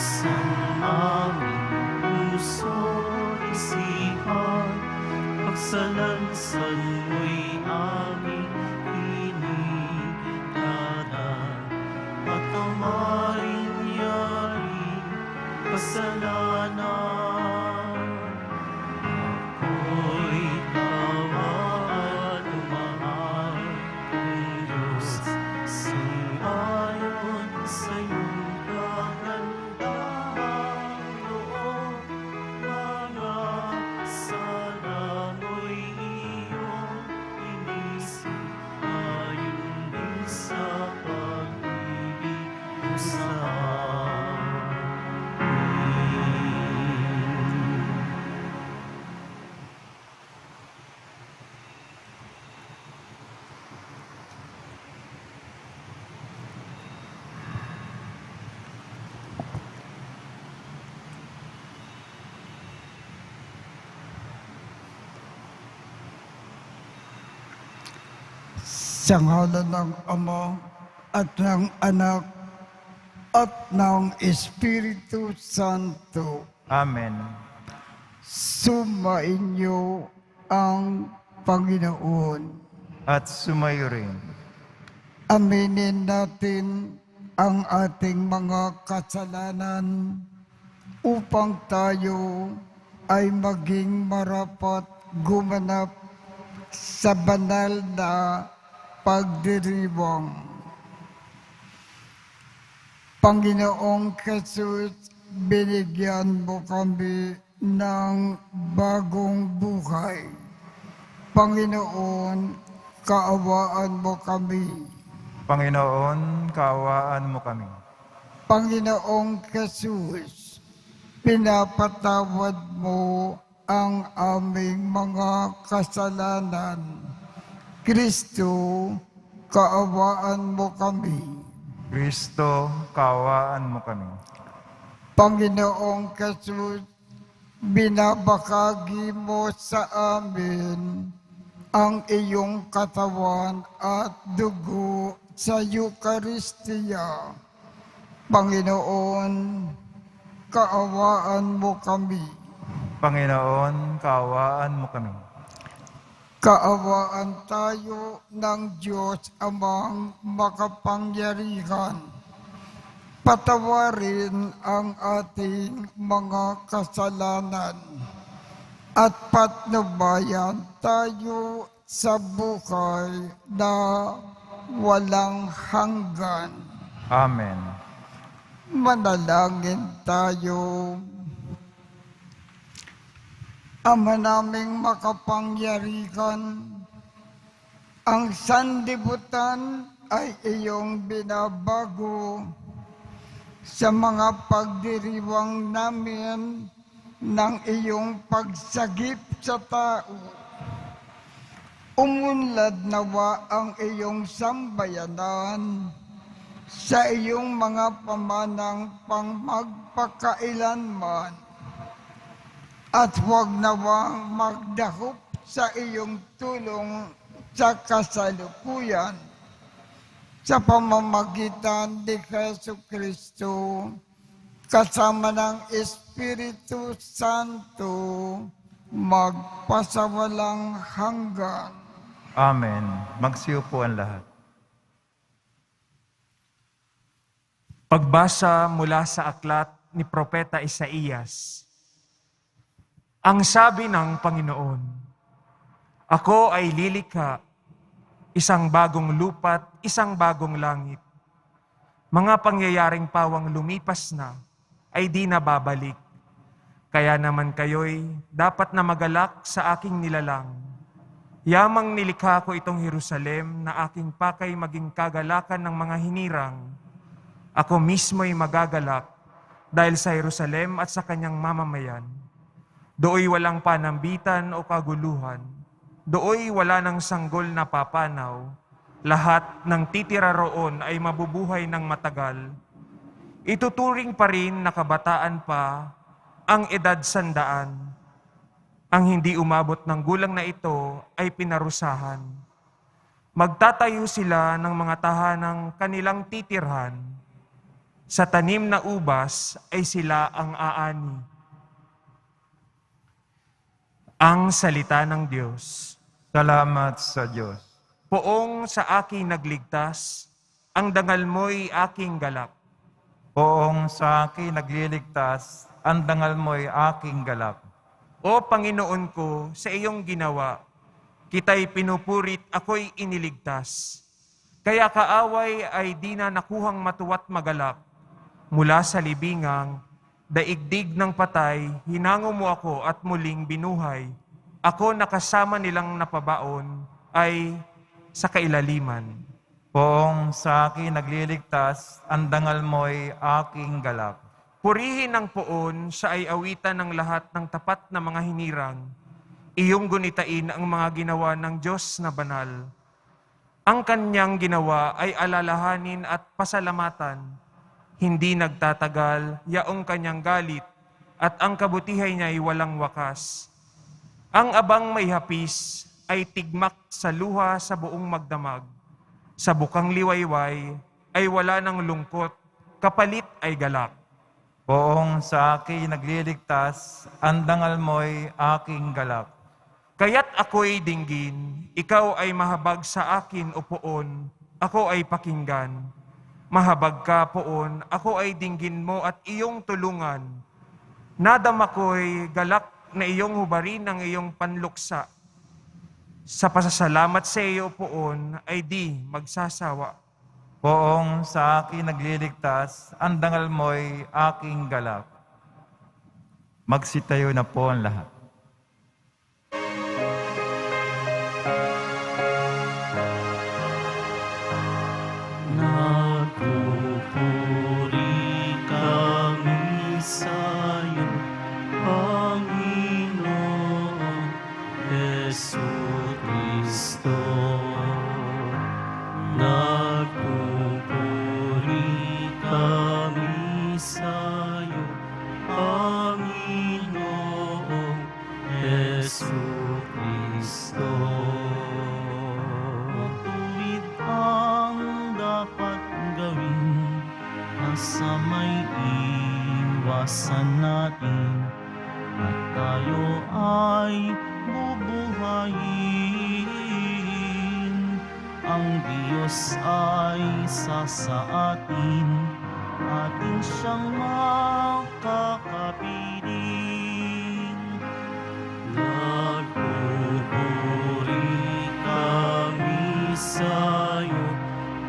Buksan aming puso, isipan, pagsalansan mo'y aming kinikitaran. Patawarin yaring kasalanan. Ako'y tawaan, umahal kong Diyos, singayon sa iyong kagandahan. Noong mga sala mo'y iyong inisip, ayon din sa pag-ibig mo sa Sa ngalan ng Ama at ng Anak at ng Espiritu Santo. Amen. Sumainyo ang Panginoon. At sumayo rin. Aminin natin ang ating mga kasalanan upang tayo ay maging marapat gumanap sa banal na pagdiriwang. Panginoong Jesus, binigyan mo kami ng bagong buhay. Panginoon, kaawaan mo kami. Panginoon, kaawaan mo kami. Panginoong Jesus, pinapatawad mo ang aming mga kasalanan. Kristo, kaawaan mo kami. Kristo, kaawaan mo kami. Panginoong Jesus, binabahagi mo sa amin ang iyong katawan at dugo sa Eucharistia. Panginoon, kaawaan mo kami. Panginoon, kaawaan mo kami. Kaawaan tayo ng Diyos Amang makapangyarihan. Patawarin ang ating mga kasalanan at patnubayan tayo sa buhay na walang hanggan. Amen. Manalangin tayo. Ama naming makapangyarihan, ang sanlibutan ay iyong binabago sa mga pagdiriwang namin ng iyong pagsagip sa tao. Umunlad nawa ang iyong sambayanan sa iyong mga pamanang pang magpakailanman. At huwag nawang magdahop sa iyong tulong sa kasalukuyan sa pamamagitan ni Jesucristo kasama ng Espiritu Santo magpasawalang hanggan. Amen. Magsiupo ang lahat. Pagbasa mula sa aklat ni Propeta Isaías. Ang sabi ng Panginoon, ako ay lilikha, isang bagong lupa't isang bagong langit. Mga pangyayaring pawang lumipas na ay di na babalik. Kaya naman kayo'y dapat na magalak sa aking nilalang. Yamang nilikha ko itong Jerusalem na aking pakay maging kagalakan ng mga hinirang. Ako mismo'y magagalak dahil sa Jerusalem at sa kanyang mamamayan. Dooy walang panambitan o kaguluhan. Dooy wala ng sanggol na papanaw. Lahat ng titira roon ay mabubuhay ng matagal. Ituturing pa rin na kabataan pa ang edad 100. Ang hindi umabot ng gulang na ito ay pinarusahan. Magtatayo sila ng mga tahanang kanilang titirhan. Sa tanim na ubas ay sila ang aani. Ang salita ng Diyos. Salamat sa Diyos. Poong sa aking nagligtas, ang dangal mo'y aking galak. Poong sa akin nagliligtas, ang dangal mo'y aking galak. O Panginoon ko, sa iyong ginawa, kita'y pinupurit, ako'y iniligtas. Kaya kaaway ay di na nakuhang matuwa't magalak. Mula sa libingang, daigdig ng patay, hinango mo ako at muling binuhay. Ako nakasama nilang napabaon ay sa kailaliman. Poong sa akin nagliligtas, ang dangal mo'y aking galak. Purihin ang poon, siya ay awitan ng lahat ng tapat na mga hinirang. Iyong gunitain ang mga ginawa ng Diyos na banal. Ang kanyang ginawa ay alalahanin at pasalamatan. Hindi nagtatagal, yaong kanyang galit, at ang kabutihan niya ay walang wakas. Ang abang may hapis ay tigmak sa luha sa buong magdamag. Sa bukang liwayway ay wala ng lungkot, kapalit ay galak. Poong sa akin nagliligtas, ang dangal mo'y aking galak. Kaya't ako'y dinggin, ikaw ay mahabag sa akin o poon, ako ay pakinggan. Mahabag ka poon, ako ay dinggin mo at iyong tulungan. Nadama ko'y galak na iyong hubarin ang iyong panluksa. Sa pasasalamat sa iyo poon ay di magsasawa. Poong sa akin nagliligtas, ang dangal mo'y aking galak. Magsitayo na po ang lahat. Nagpupuri kami sa'yo, Panginoon Jesucristo. Nagpupuri kami sa'yo, Panginoon Jesucristo. Tuwid ang dapat gawin, masama'y iwasan natin, at tayo ay bubuhayin. Ang Diyos ay isa sa atin, atin siyang makakapiling. Nagpupuri kami sa'yo,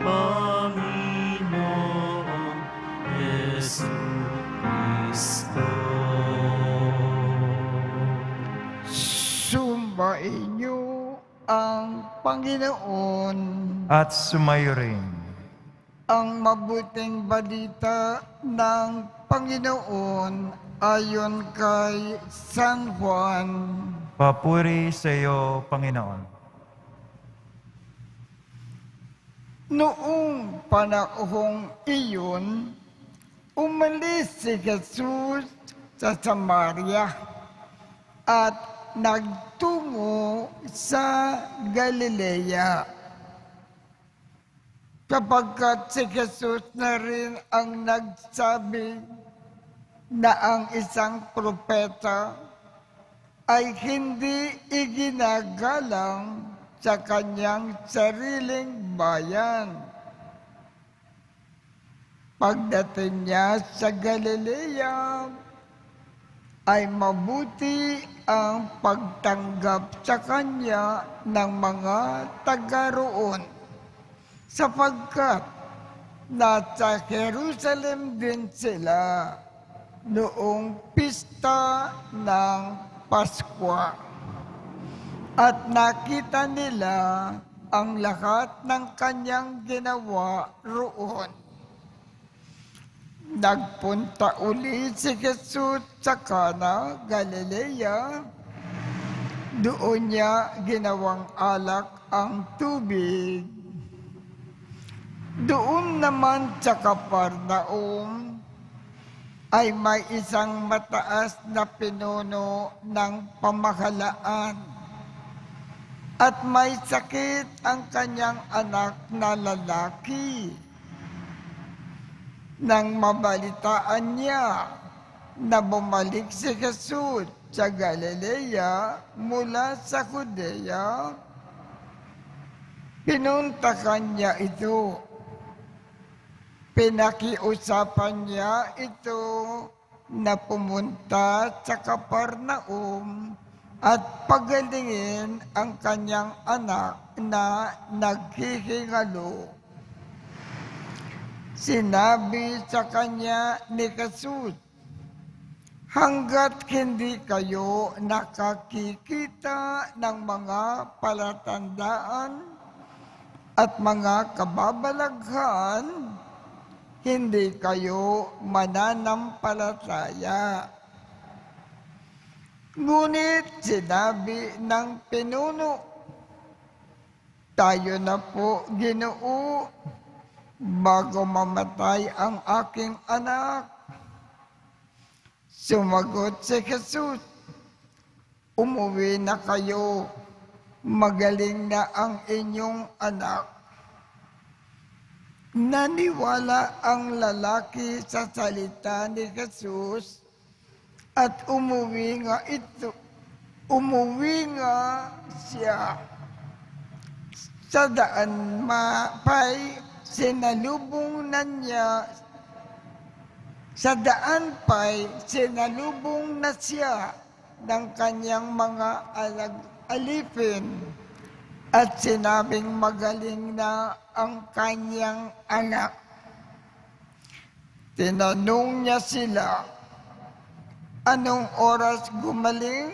Panginoon Jesucristo. Sumbain niyo ang Panginoon. At sumayo rin. Ang mabuting balita ng Panginoon ayon kay San Juan. Papuri sa iyo, Panginoon. Noong panahong iyon, umalis si Jesus sa Samaria at nagtungo sa Galilea. Kapagkat si Jesus na rin ang nagsabi na ang isang propeta ay hindi iginagalang sa kanyang sariling bayan. Pagdating niya sa Galilea, ay mabuti ang pagtanggap sa kanya ng mga taga roon, sapagkat nasa Jerusalem din sila noong pista ng Paskwa. At nakita nila ang lahat ng kanyang ginawa roon. Nagpunta uli si Jesus sa Cana, Galilea. Doon niya ginawang alak ang tubig. Doon naman sa Capernaum ay may isang mataas na pinuno ng pamahalaan. At may sakit ang kanyang anak na lalaki. Nang mabalitaan niya na bumalik si Jesus sa Galilea mula sa Judea, pinuntakan niya ito. Pinakiusapan niya ito na pumunta sa Capernaum at pagalingin ang kanyang anak na naghihingalo. Sinabi sa kanya ni Jesus, hanggat hindi kayo nakakikita ng mga palatandaan at mga kababalaghan, hindi kayo mananampalataya. Ngunit sinabi ng pinuno, tayo na po, Ginoo, bago mamatay ang aking anak. Sumagot si Jesus, umuwi na kayo, magaling na ang inyong anak. Naniwala ang lalaki sa salita ni Jesus at umuwi nga siya. Sa daan pa'y sinalubong na siya ng kanyang mga alipin at sinabing magaling na ang kanyang anak. Tinanong niya sila, anong oras gumaling?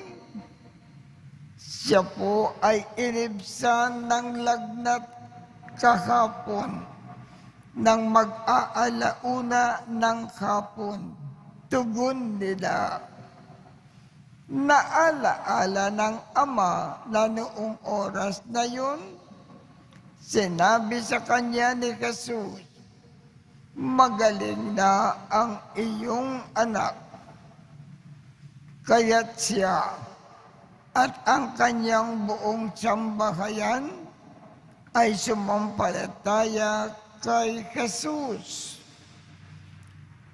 Siya po ay inibsan ng lagnat kahapon nang mag-aalauna ng hapon. Tugon nila, naalaala ng ama na noong oras na yun, sinabi sa kanya ni Jesus, magaling na ang iyong anak. Kaya't siya at ang kanyang buong sambahayan ay sumampalataya kay Jesus.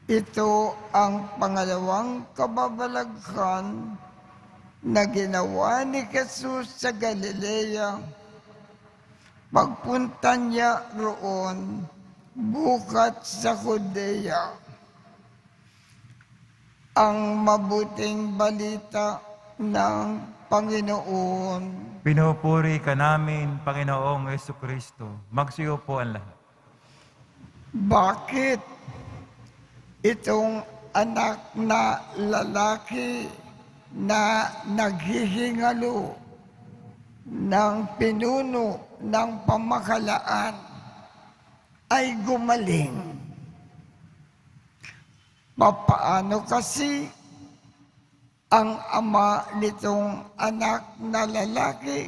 Ito ang pangalawang kababalaghan na ginawa ni Jesus sa Galilea. Pagpunta niya roon, bukat sa Judea. Ang mabuting balita ng Panginoon. Pinupuri ka namin, Panginoong Jesucristo. Magsiyo po ang lahat. Bakit itong anak na lalaki na naghihingalo ng pinuno ng pamahalaan ay gumaling? Papaano kasi ang ama nitong anak na lalaki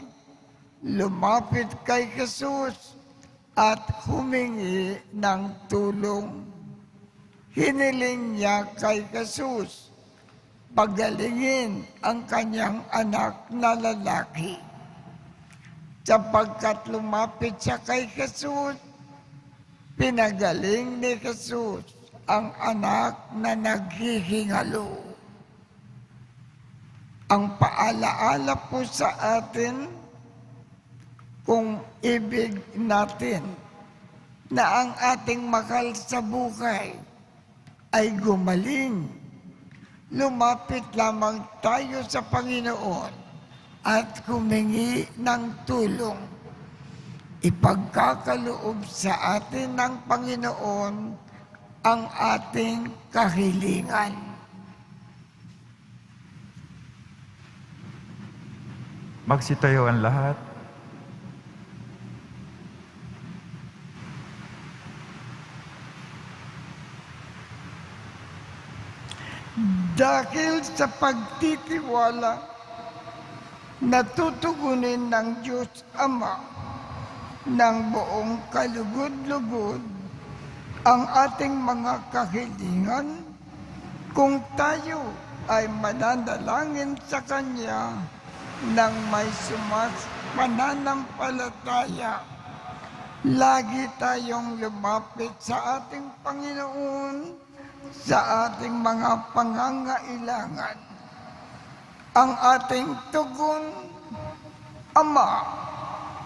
lumapit kay Jesus at humingi ng tulong? Hiniling niya kay Jesus, pagalingin ang kanyang anak na lalaki. Sapagkat lumapit siya kay Jesus, pinagaling ni Jesus ang anak na naghihingalo. Ang paalaala po sa atin, kung ibig natin na ang ating mahal sa buhay ay gumaling, lumapit lamang tayo sa Panginoon at humingi ng tulong. Ipagkakaloob sa atin ng Panginoon ang ating kahilingan. Magsitayo ang lahat. Dahil sa pagtitiwala, natutugunin ng Diyos Ama ng buong kalugod-lugod ang ating mga kahilingan kung tayo ay mananalangin sa Kanya ng may pananampalataya. lagi tayong lumapit sa ating Panginoon, sa ating mga pangangailangan. Ang ating tugon, Ama,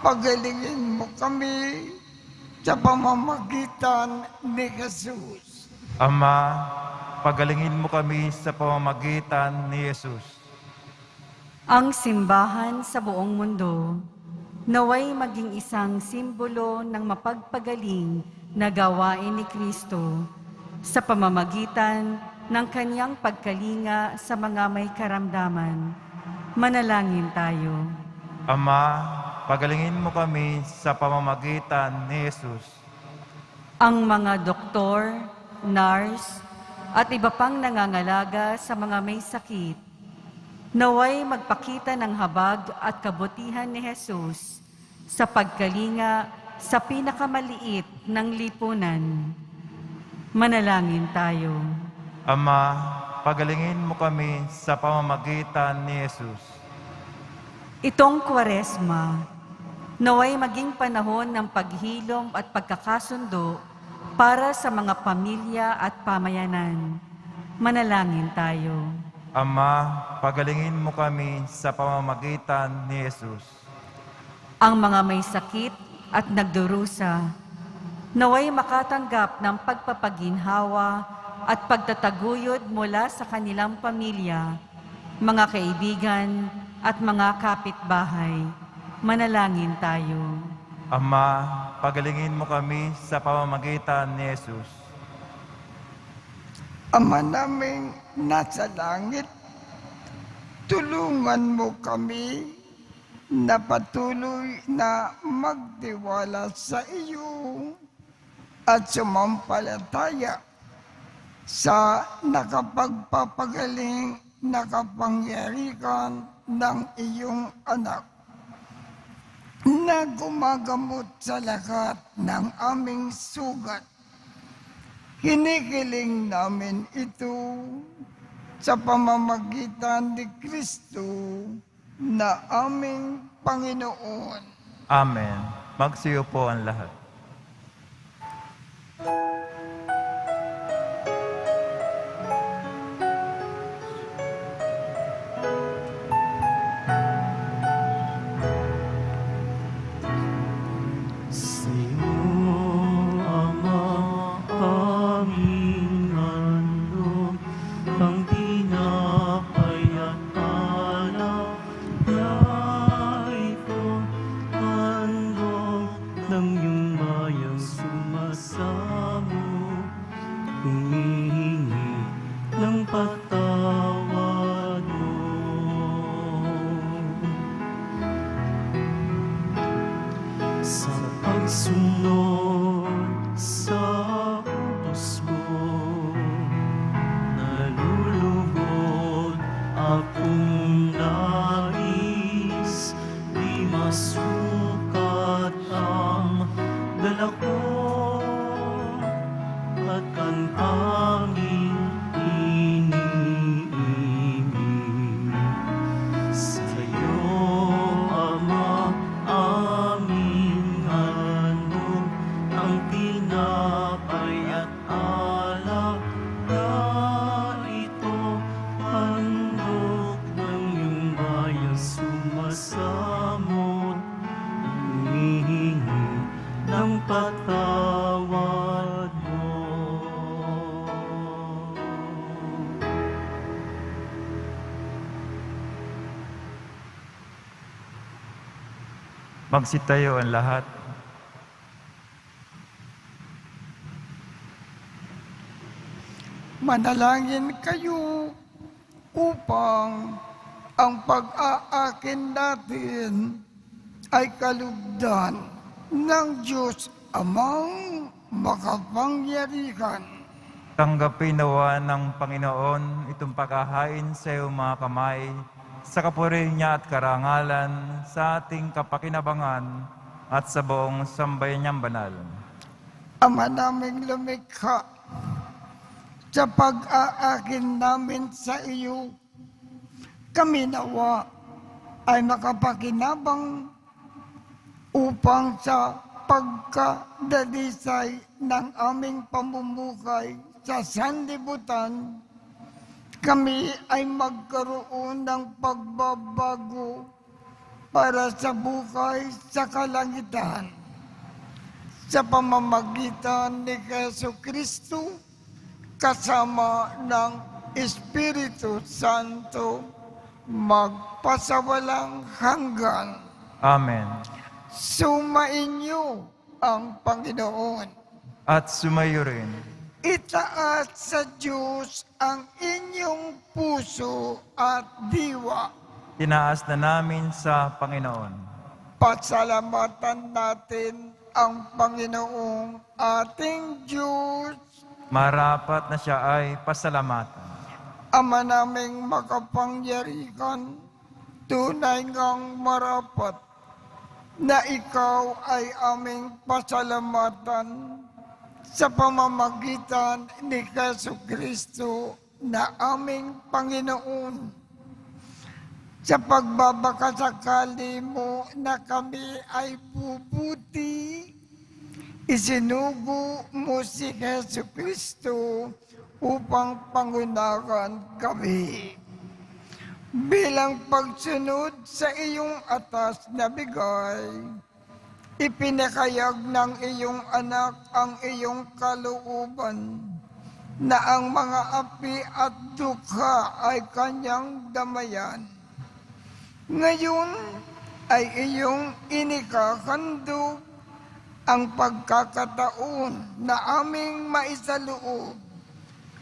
pagalingin mo kami sa pamamagitan ni Jesus. Ama, pagalingin mo kami sa pamamagitan ni Jesus. Ang simbahan sa buong mundo, naway maging isang simbolo ng mapagpagaling na gawain ni Kristo sa pamamagitan ng kanyang pagkalinga sa mga may karamdaman. Manalangin tayo. Ama, pagalingin mo kami sa pamamagitan ni Jesus. Ang mga doktor, nurse, at iba pang nangangalaga sa mga may sakit, naway magpakita ng habag at kabutihan ni Jesus sa pagkalinga sa pinakamaliit ng lipunan. Manalangin tayo. Ama, pagalingin mo kami sa pamamagitan ni Jesus. Itong Kwaresma, naway maging panahon ng paghilom at pagkakasundo para sa mga pamilya at pamayanan. Manalangin tayo. Ama, pagalingin mo kami sa pamamagitan ni Jesus. Ang mga may sakit at nagdurusa, naway makatanggap ng pagpapaginhawa at pagtataguyod mula sa kanilang pamilya, mga kaibigan at mga kapitbahay. Manalangin tayo. Ama, pagalingin mo kami sa pamamagitan ni Jesus. Ama naming nasa langit, tulungan mo kami na patuloy na magtiwala sa iyo at sumampalataya sa nakapagpapagaling na kapangyarihan ng iyong anak na gumagamot sa lahat ng aming sugat. Hinihiling namin ito sa pamamagitan ni Kristo na aming Panginoon. Amen. Magsiyo po ang lahat. Sa'yo, Ama, aming handog, ang tinapay at alak na ito, handog ng iyong bayang sumasamo, humihingi ng patawad mo. Sa pagsunod sa utos mo, nalulugod akong nais, di masukat ang dala ko at ang aming iniibig. Sa'yo, Ama, aming handog, ang tinapay at alak na ito, handog ng iyong bayang sumasamot, humihingi ng patawad mo. Magsitayo ang lahat. Manalangin kayo upang ang pag-aakin natin ay kalugdan ng Diyos Amang makapangyarihan. Tanggapin nawa ng Panginoon itong paghahain sa iyong mga kamay, sa kapurihan niya at karangalan, sa ating kapakinabangan at sa buong sambayan niyang banal. Ama naming lumikha, sa pag-aakin namin sa iyo, kami nawa ay makapakinabang upang sa pagkadalisay ng aming pamumuhay sa sanlibutan, kami ay magkaroon ng pagbabago para sa buhay sa kalangitan. Sa pamamagitan ni Jesucristo, kasama ng Espiritu Santo, magpasawalang hanggan. Amen. Sumainyo ang Panginoon. At sumayo rin. Itaas sa Diyos ang inyong puso at diwa. Tinaas na namin sa Panginoon. Pasalamatan natin ang Panginoong ating Diyos. Marapat na siya ay pasalamatan. Ama naming makapangyarihan, tunay ngang marapat na ikaw ay aming pasalamatan sa pamamagitan ni Jesucristo na aming Panginoon. Sa pagbabakasakali mo na kami ay bubuti, isinugo mo si Jesucristo upang pangunahan kami. Bilang pagsunod sa iyong atas na bigay, ipinakayag ng iyong anak ang iyong kalooban na ang mga api at dukha ay kanyang damayan. Ngayon ay iyong inikakandog ang pagkakataon na aming maisaloob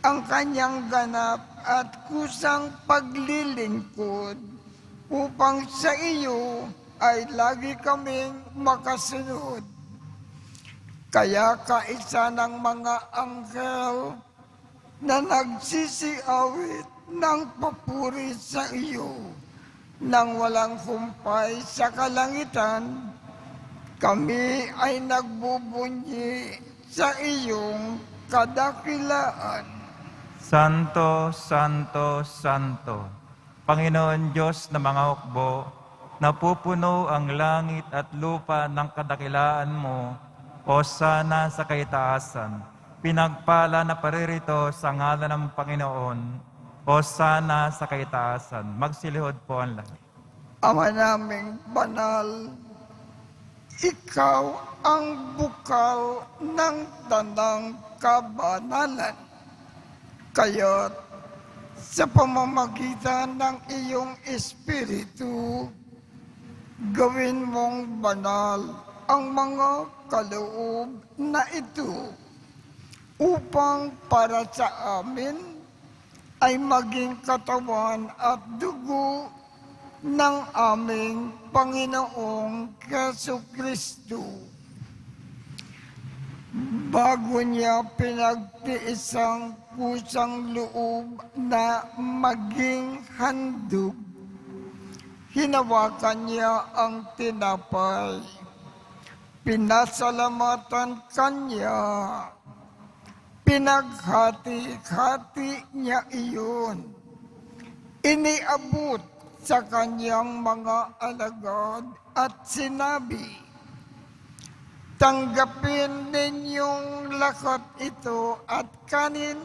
ang kanyang ganap at kusang paglilingkod upang sa iyo ay lagi kaming makasunod. Kaya kaisa ng mga anghel na nagsisiawit ng papuri sa iyo nang walang humpay sa kalangitan, kami ay nagbubunyi sa iyong kadakilaan. Santo, Santo, Santo, Panginoon Diyos na mga hukbo, napupuno ang langit at lupa ng kadakilaan mo, o sana sa kaitaasan. Pinagpala na paririto sa ngalan ng Panginoon, o sana sa kaitaasan. Magsilihod po ang lahat. Ama naming banal, ikaw ang bukal ng tanang kabanalan. Kaya't sa pamamagitan ng iyong Espiritu, gawin mong banal ang mga kaloob na ito upang para sa amin ay maging katawan at dugo ng aming Panginoong Jesucristo. Bago niya pinagtiis ang kusang loob na maging handog, hinawakan niya ang tinapay. Pinasalamatan kanya. Pinaghati-hati niya iyon. Iniabot sa kanyang mga alagad at sinabi, tanggapin ninyong lakat ito at kanin.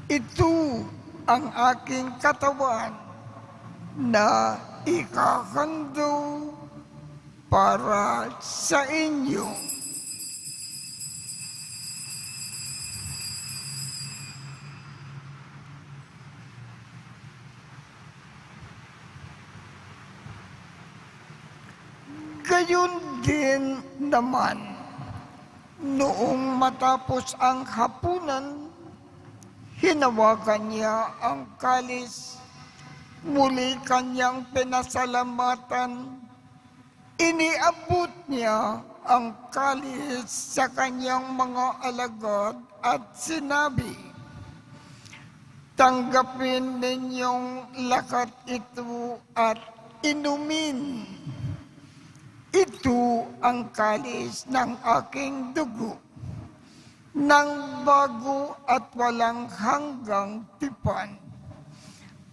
Ito ang aking katawan na ikakando para sa inyo. Gayon din naman, noong matapos ang hapunan, hinawakan niya ang kalis, muli kanyang pinasalamatan, iniabot niya ang kalis sa kanyang mga alagad at sinabi, tanggapin ninyong lakat ito at inumin. Ito ang kalis ng aking dugo, ng bago at walang hanggang tipan.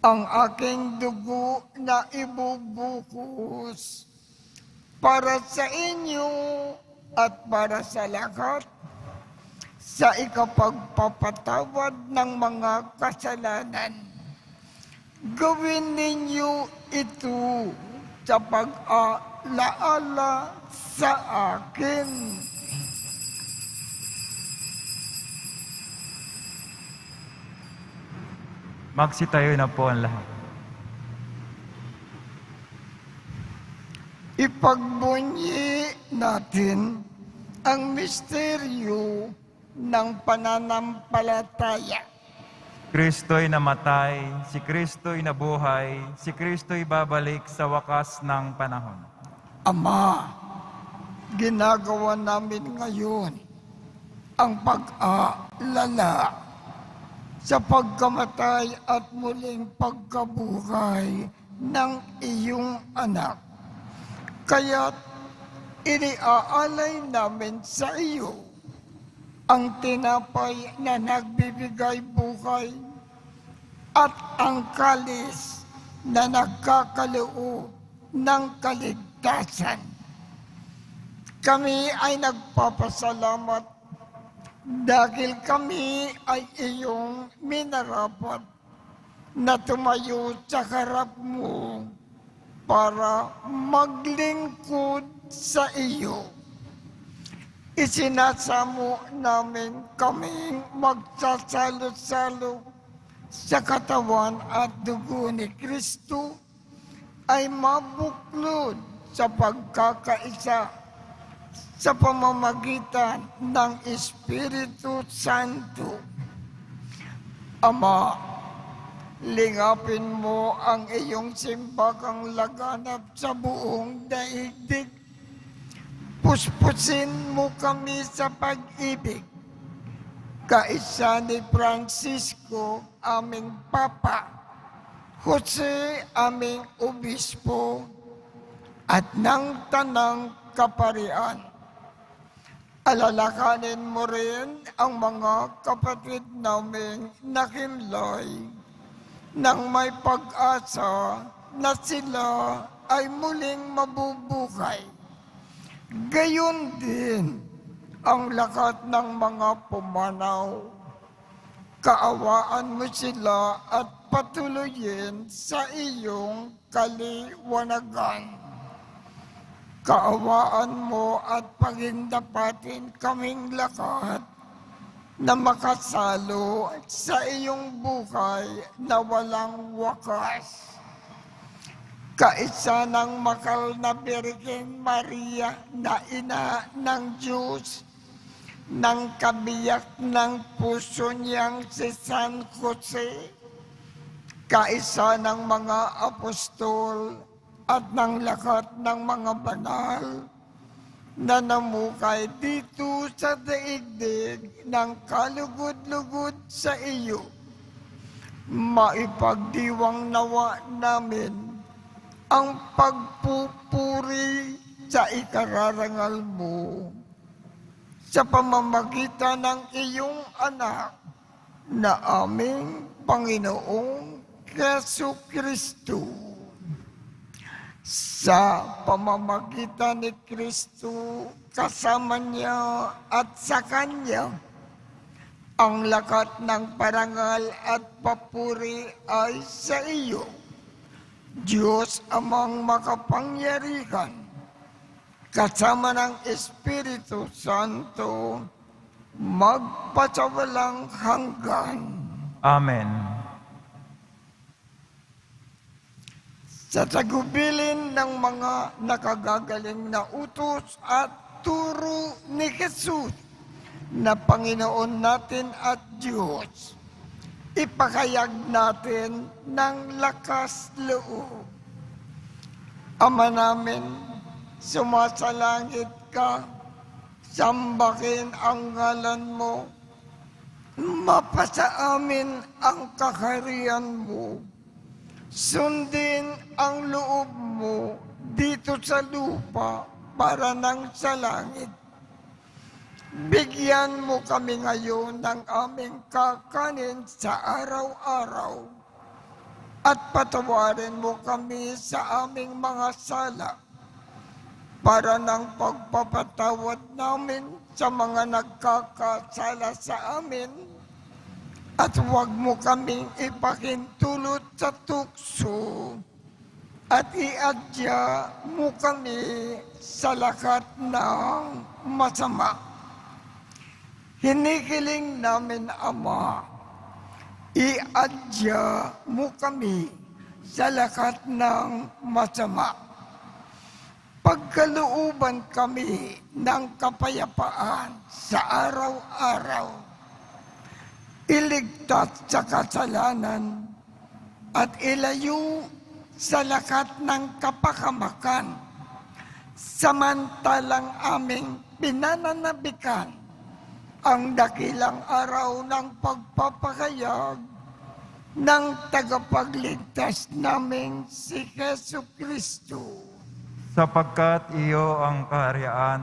Ang aking dugo na ibubuhos para sa inyo at para sa lahat, sa ikapagpapatawad ng mga kasalanan. Gawin ninyo ito sa pag-alaala sa akin. Magsitayo na po ang lahat. Ipagbunyi natin ang misteryo ng pananampalataya. Kristo'y namatay, si Kristo'y nabuhay, si Kristo'y babalik sa wakas ng panahon. Ama, ginagawa namin ngayon ang pag-aalala sa pagkamatay at muling pagkabuhay ng iyong anak. Kaya't iniaalay namin sa iyo ang tinapay na nagbibigay buhay at ang kalis na nagkakaloob ng kaligtasan. Kami ay nagpapasalamat dahil kami ay iyong minarapat na tumayo sa harap mo para maglingkod sa iyo. Isinasamo namin kaming magsasalo-salo sa katawan at dugo ni Kristo ay mabuklod sa pagkakaisa sa pamamagitan ng Espiritu Santo. Ama, lingapin mo ang iyong simbakang laganap sa buong daigdig. Puspusin mo kami sa pag-ibig. Kaisa ni Francisco, aming Papa, Jose, aming Obispo, at ng Tanang Kaparian. Alalakanin mo rin ang mga kapatid naming nakimlay nang may pag-asa na sila ay muling mabubuhay. Gayon din ang lakat ng mga pumanaw. Kaawaan mo sila at patuloyin sa iyong kaliwanagan. Kaawaan mo at pagindapatin kaming lakat na makasalo sa iyong buhay na walang wakas. Kaisa ng makal na Birhen Maria na ina ng Diyos, ng kabiyak ng puso niyang si San Jose, kaisa ng mga apostol at ng lahat ng mga banal na namukay dito sa daigdig ng kalugod-lugod sa iyo. Maipagdiwang nawa namin ang pagpupuri sa ikararangal mo sa pamamagitan ng iyong anak na aming Panginoong Jesucristo. Sa pamamagitan ni Kristo, kasama niya at sa Kanya, ang lakat ng parangal at papuri ay sa iyo, Diyos amang makapangyarihan, kasama ng Espiritu Santo, magpasawalang hanggan. Amen. Sa tagubilin ng mga nakagagaling na utos at turo ni Jesus na Panginoon natin at Diyos, ipakayag natin ng lakas loob. Ama namin, sumasalangit ka, sambahin ang ngalan mo, mapasa amin ang kaharian mo, sundin ang loob mo dito sa lupa para nang sa langit. Bigyan mo kami ngayon ng aming kakanin sa araw-araw at patawarin mo kami sa aming mga sala para ng pagpapatawad namin sa mga nagkakasala sa amin, at huwag mo kaming ipahintulot sa tukso, at iadya mo kami sa lahat ng masama. Hinihiling namin, Ama, iadya mo kami sa lahat ng masama. Pagkalooban kami ng kapayapaan sa araw-araw, iligtas sa kasalanan at ilayo sa lahat ng kapahamakan, samantalang aming pinananabikan ang dakilang araw ng pagpapahayag ng tagapagligtas naming si Jesucristo. Sapagkat iyo ang kaharian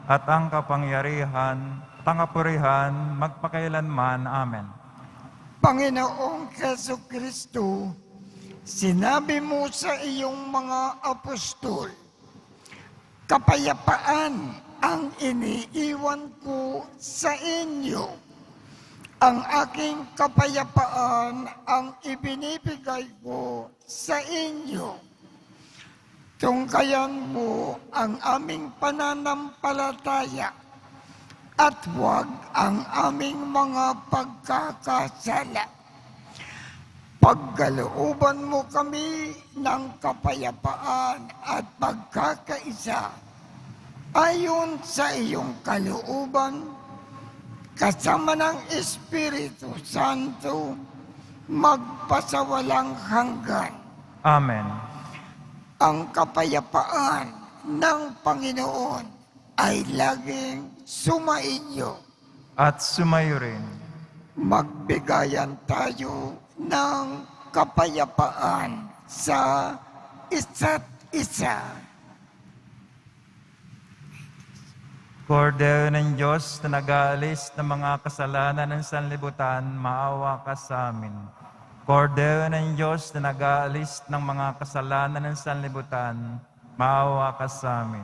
at ang kapangyarihan at ang kapurihan magpakailanman. Amen. Panginoong Jesucristo, sinabi mo sa iyong mga apostol, kapayapaan ang iniiwan ko sa inyo. Ang aking kapayapaan ang ibinibigay ko sa inyo. Tungkayan mo ang aming pananampalataya at huwag ang aming mga pagkakasala. Pagkalooban mo kami ng kapayapaan at pagkakaisa ayon sa iyong kalooban, kasama ng Espiritu Santo, magpasawalang hanggan. Amen. Ang kapayapaan ng Panginoon ay laging sumainyo. At sumayo rin. Magbigayan tayo ng kapayapaan sa isa't isa. Kordero ng Diyos na nag-aalis ng mga kasalanan ng sanlibutan, maawa ka sa amin. Kordero ng Diyos na nag-aalis ng mga kasalanan ng sanlibutan, maawa ka sa amin.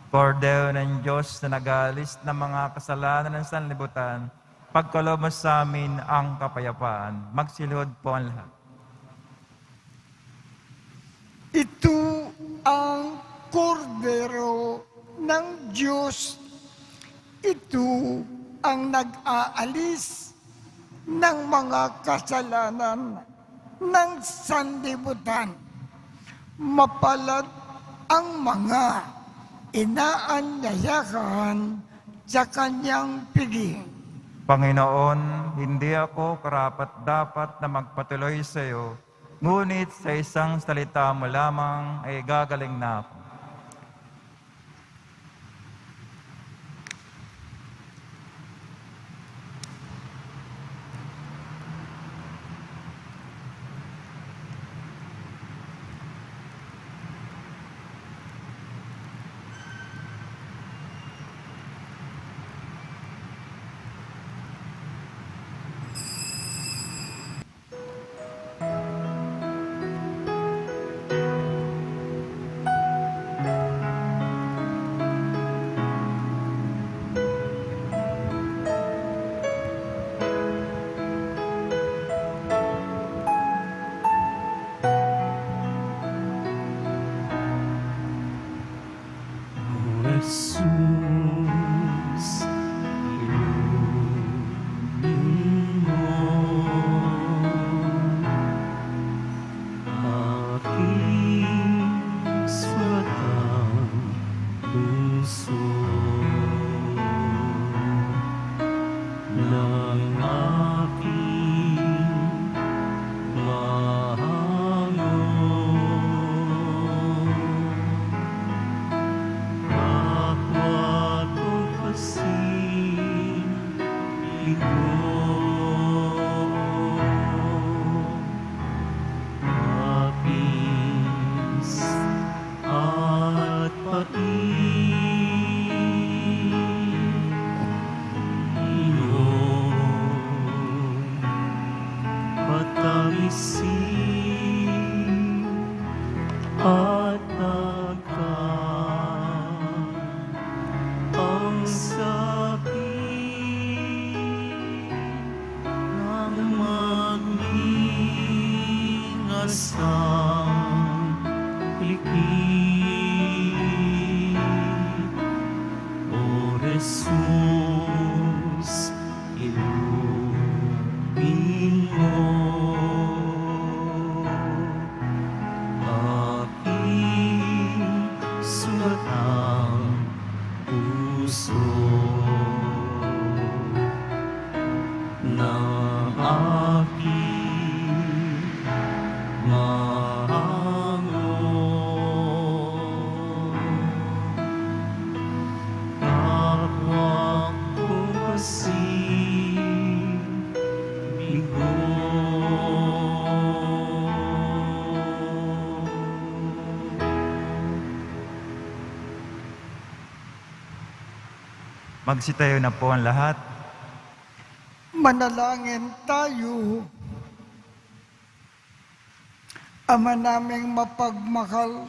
Kordero ng Diyos na nag-aalis ng mga kasalanan ng sanlibutan, pagkaloob mo sa amin ang kapayapaan. Magsilhod po ang lahat. Ito ang kordero ng Diyos. Ito ang nag-aalis ng mga kasalanan ng sanlibutan. Mapalad ang mga inaanyayahan sa kanyang piging. Panginoon, hindi ako karapat-dapat na magpatuloy sa iyo, ngunit sa isang salita mo lamang ay gagaling na ako. Jesus, inumin mo aking swatang puso ng aking mahango. At nagkakaroon kasang likid. O Jesus, ilumin mo aking sulatang puso na aking maangon. Kapwa ko kasing bigo. Magsitayo na po ang lahat. Manalangin tayo. Ama naming mapagmahal,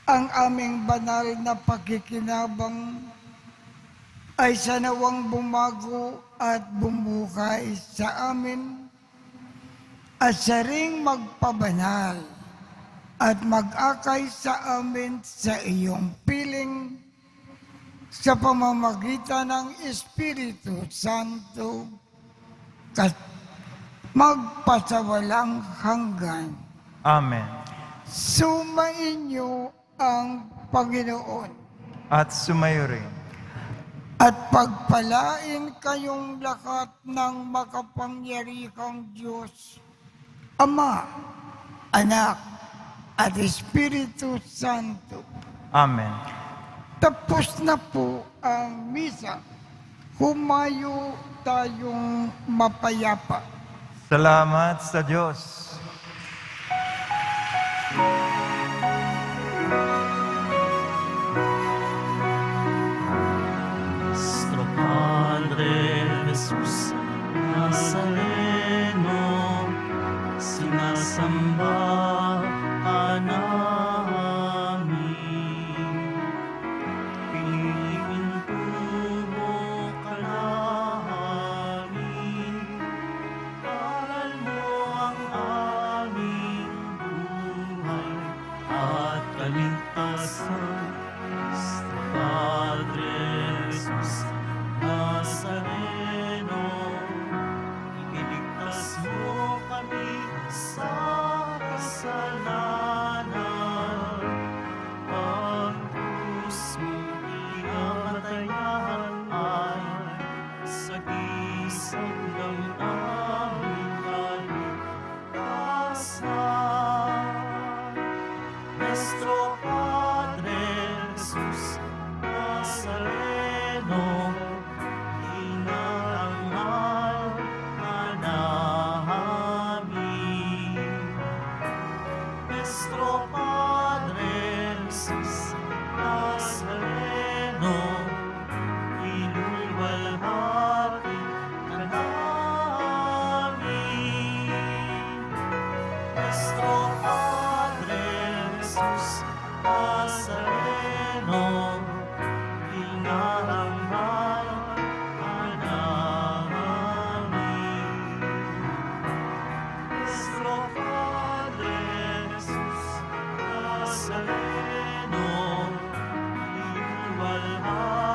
ang aming banal na pagkikinabang ay sanawang bumago at bumuhay sa amin at siya ring magpabanal at mag-akay sa amin sa iyong piling sa pamamagitan ng Espiritu Santo at magpasawalang hanggan. Amen. Sumainyo ang Panginoon At sumayo rin. at pagpalain kayong lahat ng makapangyarihang Diyos, Ama, Anak, at Espiritu Santo. Amen. Tapos na po ang misa. Humayo tayong mapayapa. Salamat sa Diyos. Nuestro Padre Jesús Nazareno, sinasamba ka namin. Pinipintuho ka namin. Aral mo ang aming buhay at kaligtasan. Nuestro Padre Jesús Nazareno, iniligtas mo kami sa kasalanan. Ang krus mong pinamatayan ay sagisag ng aming kaligtasan. Nuestro Padre Jesús Nazareno, inarangal ka namin. Nuestro Padre Jesus Nazareno, inulwalhati ka namin. Nuestro Padre Jesus Nazareno, inarangal ka namin. Nuestro Padre Jesus Nazareno, inuwalhati